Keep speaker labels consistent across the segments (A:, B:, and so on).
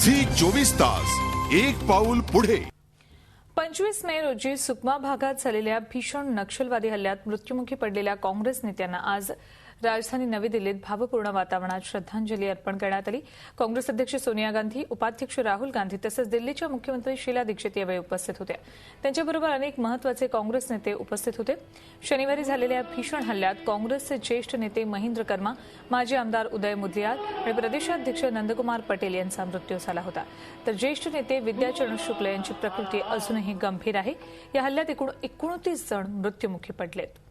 A: Zee 24 तास एक पाऊल पुढे।
B: 25 मे रोजी सुकमा भागात झालेल्या भीषण नक्षलवादी हल्ल्यात मृत्युमुखी पडलेल्या काँग्रेस नेत्यांना आज राजधानी नवी दिल्लीत भावपूर्ण वातावरणात श्रद्धांजली अर्पण करण्यात आली। काँग्रेस अध्यक्ष सोनिया गांधी, उपाध्यक्ष राहुल गांधी तसंच दिल्लीच्या मुख्यमंत्री शीला दीक्षित यावेळी उपस्थित होत्या। त्यांच्याबरोबर अनेक महत्त्वाचे काँग्रेस नेते उपस्थित होते। शनिवारी झालेल्या भीषण हल्ल्यात काँग्रेसचे ज्येष्ठ नेते महेंद्र कर्मा, माजी आमदार उदय मुदलियार आणि प्रदेशाध्यक्ष नंदकुमार पटेल यांचा मृत्यू झाला होता। तर ज्येष्ठ नेते विद्याचरण शुक्ल यांची प्रकृती अजूनही गंभीर आहे। या हल्ल्यात एकूण 29 जण मृत्युमुखी पडलेत।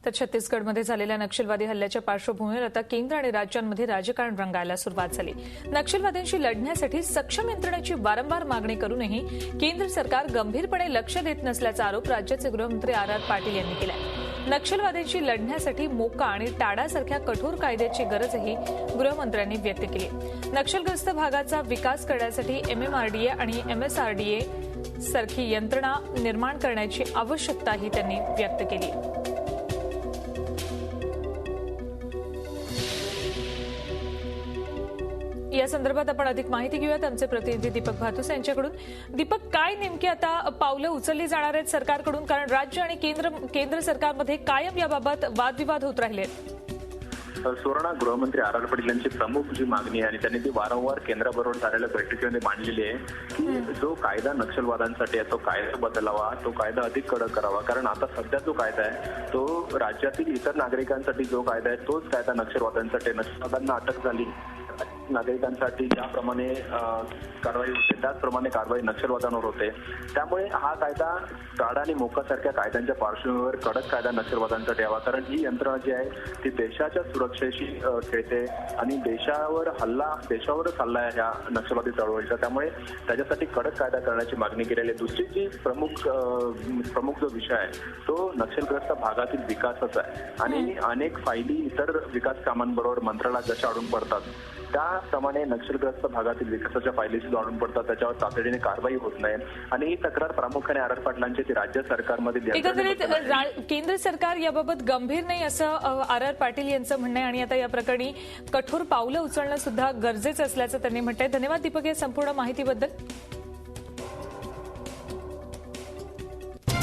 B: तर छत्तीसगडमध्ये झालेल्या नक्षलवादी हल्ल्याच्या पार्श्वभूमीवर आता केंद्र आणि राज्यांमध्ये राजकारण रंगायला सुरुवात झाली। नक्षलवाद्यांशी लढण्यासाठी सक्षम यंत्रणेची वारंवार मागणी करूनही केंद्र सरकार गंभीरपणे लक्ष देत नसल्याचा आरोप राज्याचे गृहमंत्री आर पाटील यांनी केला आहे। नक्षलवाद्यांशी लढण्यासाठी मोका आणि टाडासारख्या कठोर कायद्याची गरजही गृहमंत्र्यांनी व्यक्त केली। नक्षलग्रस्त भागाचा विकास करण्यासाठी एमएमआरडीए आणि एमएसआरडीए सारखी यंत्रणा निर्माण करण्याची आवश्यकताही त्यांनी व्यक्त केली। या संदर्भात आपण अधिक माहिती घेऊयात आमचे प्रतिनिधी दीपक भातुस यांच्याकडून। दीपक, काय नेमकी आता पावलं उचलली जाणार आहेत सरकारकडून? कारण राज्य आणि केंद्र सरकारमध्ये कायम याबाबत वादविवाद होत राहिले।
C: सुवर्णा, गृहमंत्री आर पाटील यांची प्रमुख जी मागणी आहे आणि त्यांनी ती वारंवार केंद्राबरोबर झालेल्या बैठकीमध्ये मांडलेली आहे की जो कायदा नक्षलवादांसाठी आहे तो कायदा बदलावा, तो कायदा अधिक कडक करावा। कारण आता सध्या जो कायदा आहे तो राज्यातील इतर नागरिकांसाठी जो कायदा आहे तोच कायदा नक्षलवाद्यांसाठी, नक्षलवाद्यांना अटक झाली नागरिकांसाठी ज्याप्रमाणे कारवाई होते त्याचप्रमाणे कारवाई नक्षलवादांवर होते। त्यामुळे हा कायदा टाडा आणि मोकासारख्या कायद्यांच्या पार्श्वभूमीवर कडक कायदा नक्षलवादांसाठी यावा। कारण ही यंत्रणा जी आहे ती देशाच्या सुरक्षेशी खेळते आणि देशावरच हल्ला आहे ह्या नक्षलवादी चळवळीचा। त्यामुळे त्याच्यासाठी कडक कायदा करण्याची मागणी केलेली आहे। दुसरी जी प्रमुख जो विषय आहे तो नक्षलग्रस्त भागातील विकासाचा आहे आणि अनेक फायली इतर विकास कामांबरोबर मंत्रालयात जशा अडून पडतात त्याप्रमाणे नक्षलग्रस्त भागातील विकासाच्या फायली सुद्धा अडून पडतात, त्याच्यावर तातडीने कारवाई होत नाही आणि ही तक्रार प्रामुख्याने आर पाटलांची ती राज्य सरकारमधील
B: एकंदरीत केंद्र सरकार याबाबत गंभीर नाही असं आर पाटील यांचं म्हणणं आहे आणि आता या प्रकरणी कठोर पावलं उचलणं सुद्धा गरजेचं असल्याचं त्यांनी म्हटलंय। धन्यवाद दीपक या संपूर्ण माहितीबद्दल।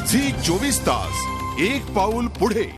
A: झी 24 तास एक पाऊल पुढे।